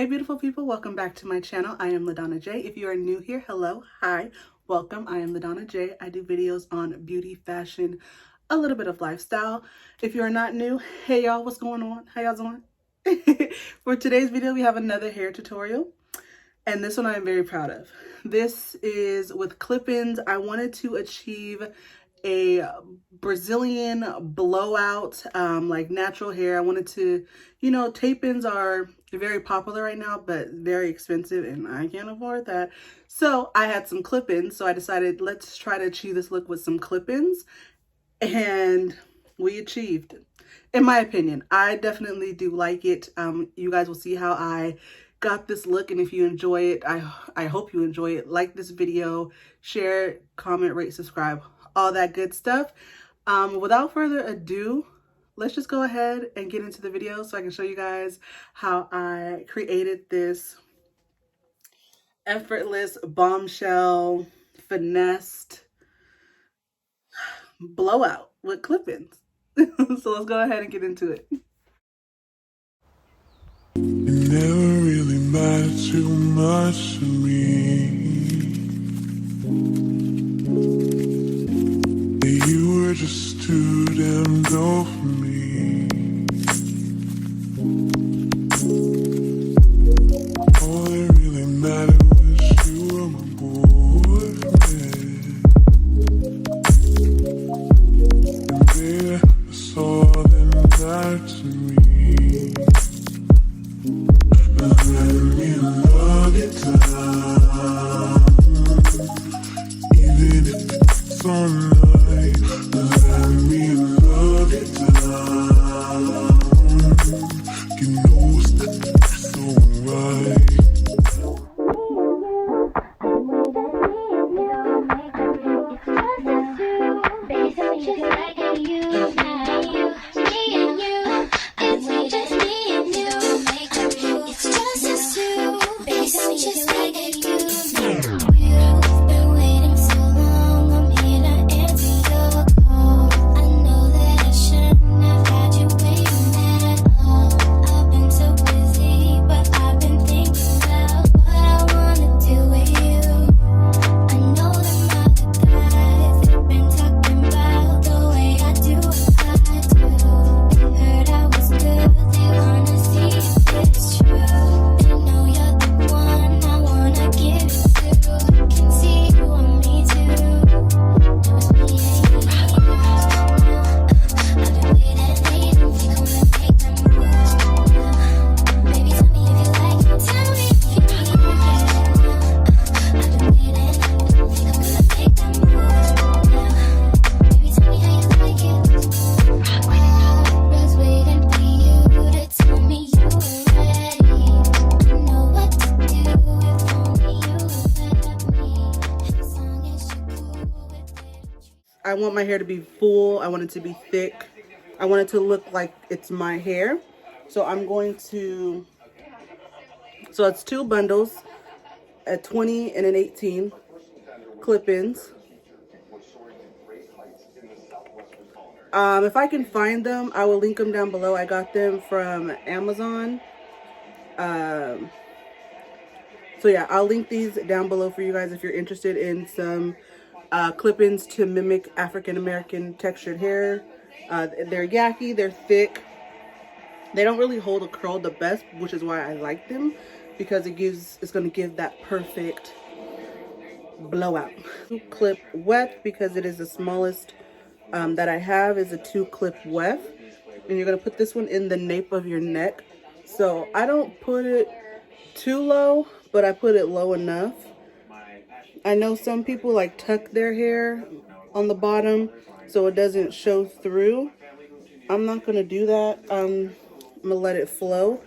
Hey beautiful people, welcome back to my channel. I am LaDonna J. If you are new here, hello, hi, welcome. I am LaDonna J. I do videos on beauty, fashion, a little bit of lifestyle. If you're not new, hey y'all, what's going on? How y'all doing? For today's video, we have another hair tutorial, and this one I am very proud of. This is with clip-ins. I wanted to achieve a Brazilian blowout, like natural hair. I wanted to, you know, tape-ins are very popular right now, but very expensive, and I can't afford that. So I had some clip-ins, so I decided let's try to achieve this look with some clip-ins, and we achieved. In my opinion, I definitely do like it. You guys will see how I got this look, and if you enjoy it, I hope you enjoy it. Like this video, share, comment, rate, subscribe, all that good stuff. Without further ado, let's just go ahead and get into the video so I can show you guys how I created this effortless, bombshell, finessed blowout with clip-ins. So let's go ahead and get into it. It never really mattered too much to me. You were just too damn dope for me. All that really mattered was you were my boyfriend. And baby, that's all that mattered to me. Let me love you down, even if it's on night. Let me love you down. You know that's so right. I want my hair to be full. I want it to be thick. I want it to look like it's my hair. So I'm going to, so it's two bundles, a 20 and an 18 clip-ins. If I can find them, I will link them down below. I got them from Amazon. So yeah, I'll link these down below for you guys if you're interested in some clip-ins to mimic African-American textured hair. They're yucky, they're thick. They don't really hold a curl the best, which is why I like them, because it's going to give that perfect blowout. Clip weft, because it is the smallest that I have, is a 2-clip weft. And you're going to put this one in the nape of your neck. So I don't put it too low, but I put it low enough. I know some people like tuck their hair on the bottom so it doesn't show through. I'm not going to do that. I'm going to let it flow.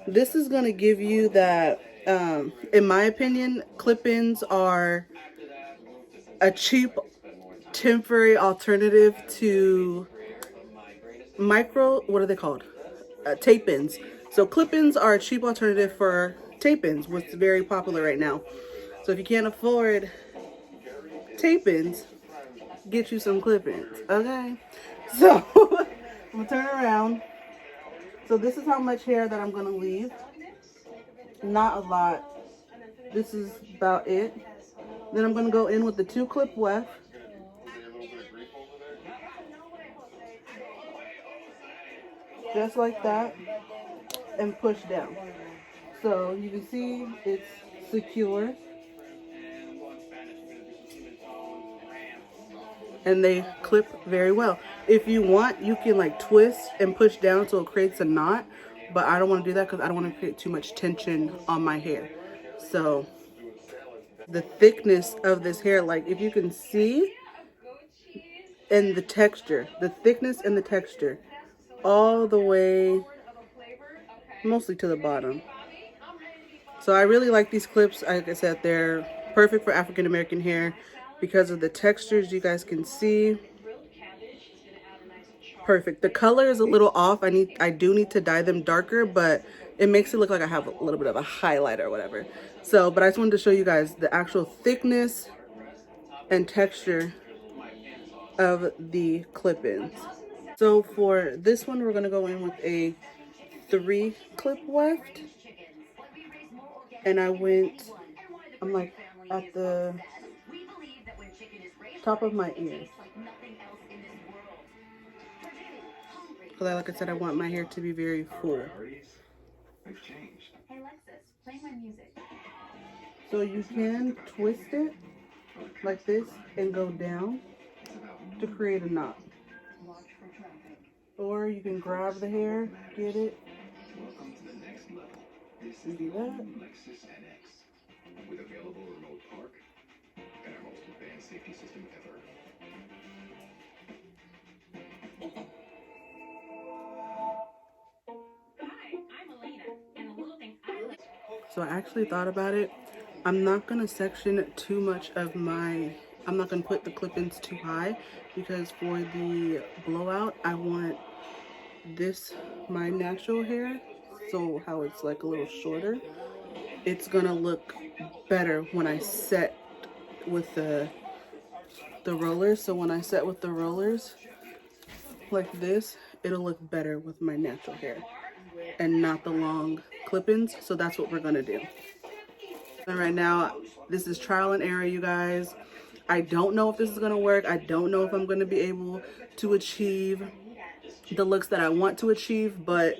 This is going to give you that, in my opinion, clip-ins are a cheap, temporary alternative to what are they called? Tape-ins. So clip-ins are a cheap alternative for tape-ins, which is very popular right now. So if you can't afford tape-ins, get you some clip-ins, okay? So I'm gonna turn around. So this is how much hair that I'm gonna leave. not a lot. This is about it. Then I'm going to go in with the 2-clip weft. Just like that. And push down. So you can see it's secure. And they clip very well. If you want, you can like twist and push down so it creates a knot. But I don't want to do that because I don't want to create too much tension on my hair. So the thickness of this hair, like if you can see, and the texture, the thickness and the texture, all the way, mostly to the bottom. So I really like these clips. Like I said, they're perfect for African American hair because of the textures you guys can see. Perfect. The color is a little off. I do need to dye them darker, but it makes it look like I have a little bit of a highlight or whatever. So, but I just wanted to show you guys the actual thickness and texture of the clip-ins. So for this one, we're going to go in with a 3-clip weft. And I'm like at the top of my ear. Because like I said, I want my hair to be very full. So you can twist it like this and go down to create a knot. Or you can grab the hair, get it, and do that. With available remote park and our most advanced safety system ever. So I actually thought about it. I'm not going to section too much of I'm not going to put the clip-ins too high because for the blowout, I want my natural hair, so how it's like a little shorter. It's going to look better when I set with the rollers. So when I set with the rollers like this, it'll look better with my natural hair and not the long clip-ins. So that's what we're going to do. And right now, this is trial and error, you guys. I don't know if this is going to work. I don't know if I'm going to be able to achieve the looks that I want to achieve, but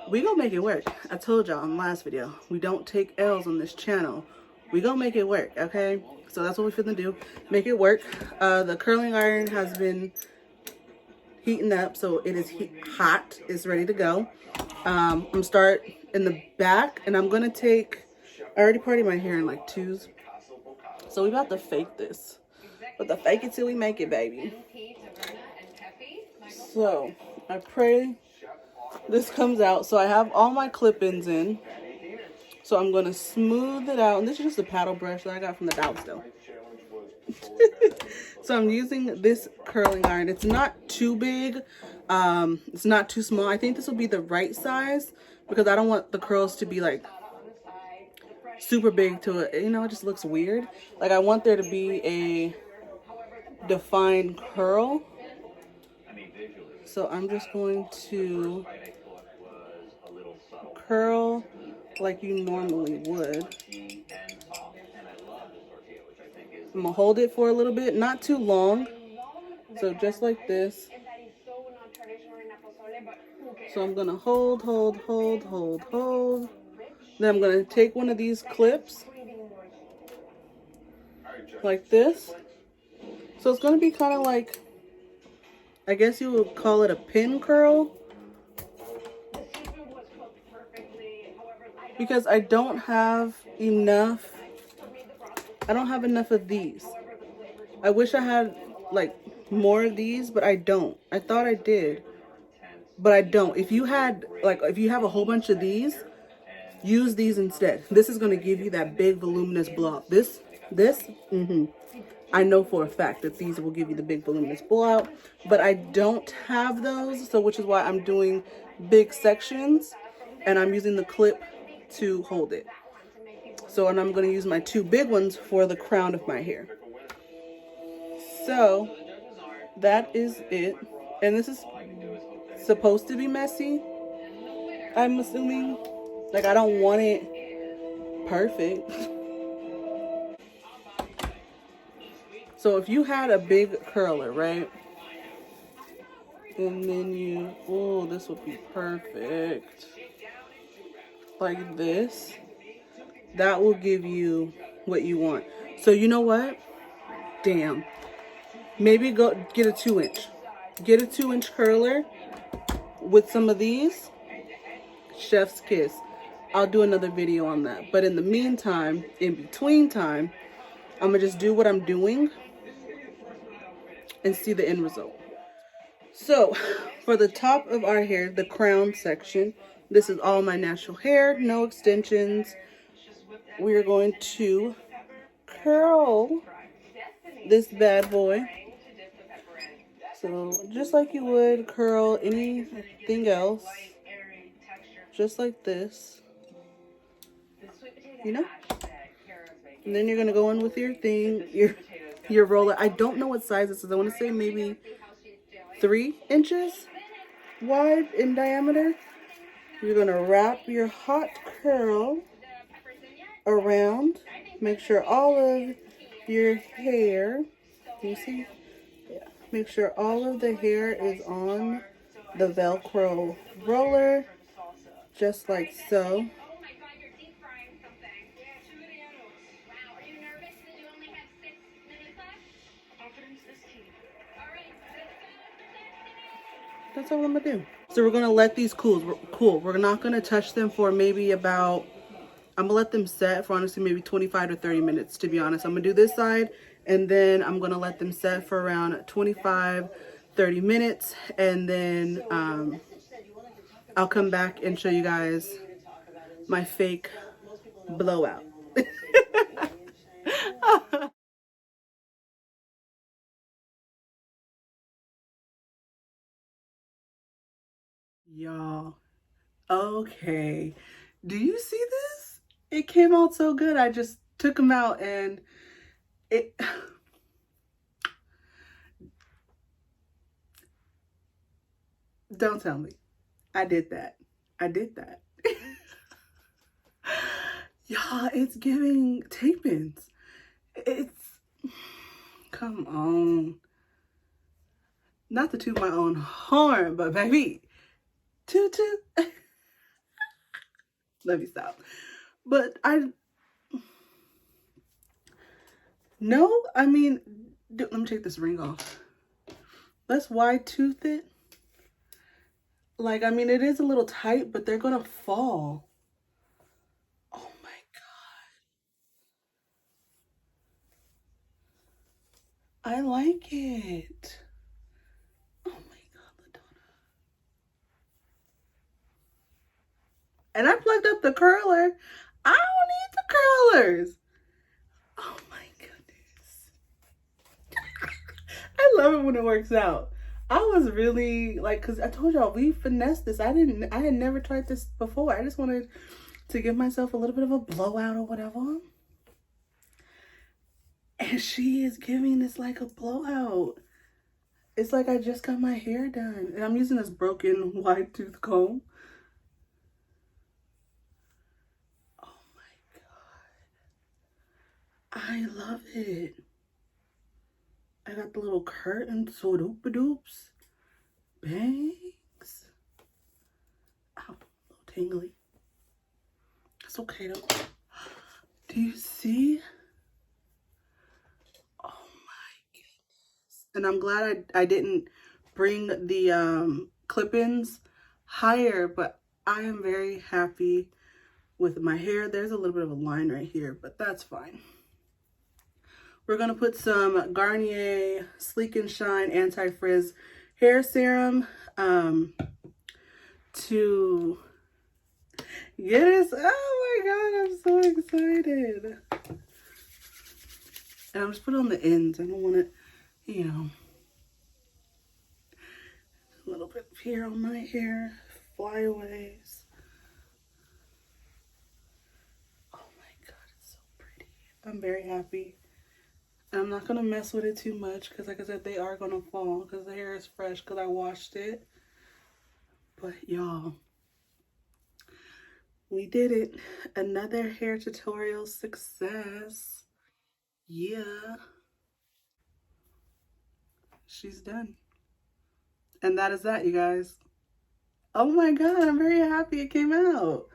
we gonna make it work. I told y'all in the last video, we don't take L's on this channel. We gonna make it work, okay? So that's what we're finna do, make it work. The curling iron has been heating up, so it is hot. It's ready to go. I'm gonna start in the back, and I'm gonna take, I already parted my hair in like 2s. So we about to fake this. But the fake it till we make it, baby. So I pray this comes out. So I have all my clip-ins in. So I'm going to smooth it out. And this is just a paddle brush that I got from the Dollar Store. So I'm using this curling iron. It's not too big. It's not too small. I think this will be the right size because I don't want the curls to be like super big to it. You know, it just looks weird. Like I want there to be a defined curl. So I'm just going to curl like you normally would. I'm gonna hold it for a little bit, not too long. So just like this. So I'm gonna hold. Then I'm gonna take one of these clips like this. So it's gonna be kind of like, I guess you would call it a pin curl. Because I don't have enough of these. I wish I had like more of these, but I don't. I thought I did, but I don't. If you have a whole bunch of these, use these instead. This is going to give you that big voluminous blowout. I know for a fact that these will give you the big voluminous blowout, but I don't have those, so which is why I'm doing big sections and I'm using the clip to hold it. So, and I'm going to use my 2 big ones for the crown of my hair. So that is it. And this is supposed to be messy, I'm assuming. Like I don't want it perfect. So if you had a big curler, right? And then you, oh, this would be perfect. Like this. That will give you what you want. So you know what? Damn. Maybe go get a 2-inch. Get a 2-inch curler with some of these. Chef's kiss. I'll do another video on that. But in the meantime, in between time, I'm going to just do what I'm doing and see the end result. So, for the top of our hair, the crown section, this is all my natural hair, no extensions. We're going to curl this bad boy. So, just like you would curl anything else, just like this, you know? And then you're going to go in with your thing, your roller. I don't know what size this is. I want to say maybe 3 inches wide in diameter. You're going to wrap your hot curl around. Make sure all of your hair, you see? Yeah. Make sure all of the hair is on the Velcro roller, just like so. That's all I'm gonna do. So we're gonna let these cool. We're not gonna touch them for maybe about, I'm gonna let them set for honestly maybe 25 to 30 minutes, to be honest. I'm gonna do this side and then I'm gonna let them set for around 25, 30 minutes. And then I'll come back and show you guys my fake blowout. Y'all, okay. Do you see this? It came out so good. I just took them out and it... Don't tell me. I did that. I did that. Y'all, it's giving tape-ins. It's... Come on. Not to toot my own horn, but baby, toot. Let me stop. But no, I mean, let me take this ring off. Let's wide tooth it. Like, I mean, it is a little tight, but they're gonna fall. Oh my God. I like it. Oh my God, Ladonna. And I plugged up the curler. I don't need the curlers. Oh my goodness. I love it when it works out. I was really like, cause I told y'all we finessed this. I had never tried this before. I just wanted to give myself a little bit of a blowout or whatever. And she is giving this like a blowout. It's like I just got my hair done. And I'm using this broken wide tooth comb. Oh my God. I love it. I got the little curtain, so doop-a-doops. Bangs. Ow, a little tingly. It's okay though. Do you see? Oh my goodness. And I'm glad I didn't bring the clip-ins higher, but I am very happy with my hair. There's a little bit of a line right here, but that's fine. We're going to put some Garnier Sleek and Shine Anti-Frizz Hair Serum to get us. Oh my God, I'm so excited. And I'm just putting on the ends. I don't want it, you know, a little bit here on my hair, flyaways. Oh my God, it's so pretty. I'm very happy. I'm not going to mess with it too much because like I said, they are going to fall because the hair is fresh because I washed it. But y'all, We did it. Another hair tutorial success. Yeah, she's done. And that is that, you guys. Oh my god, I'm very happy it came out.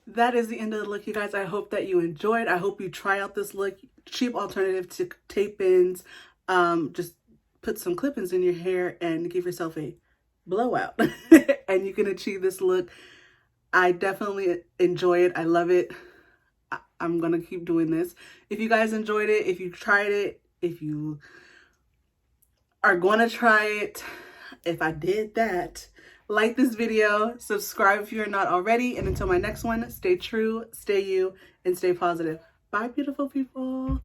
That is the end of the look, you guys. I hope that you enjoyed. I hope you try out this look. Cheap alternative to tape-ins. Just put some clip-ins in your hair and give yourself a blowout. And you can achieve this look. I definitely enjoy it. I love it. I'm gonna keep doing this. If you guys enjoyed it, if you tried it, if you are gonna try it, if I did that, like this video, subscribe if you're not already, and until my next one, stay true, stay you, and stay positive. Bye, beautiful people.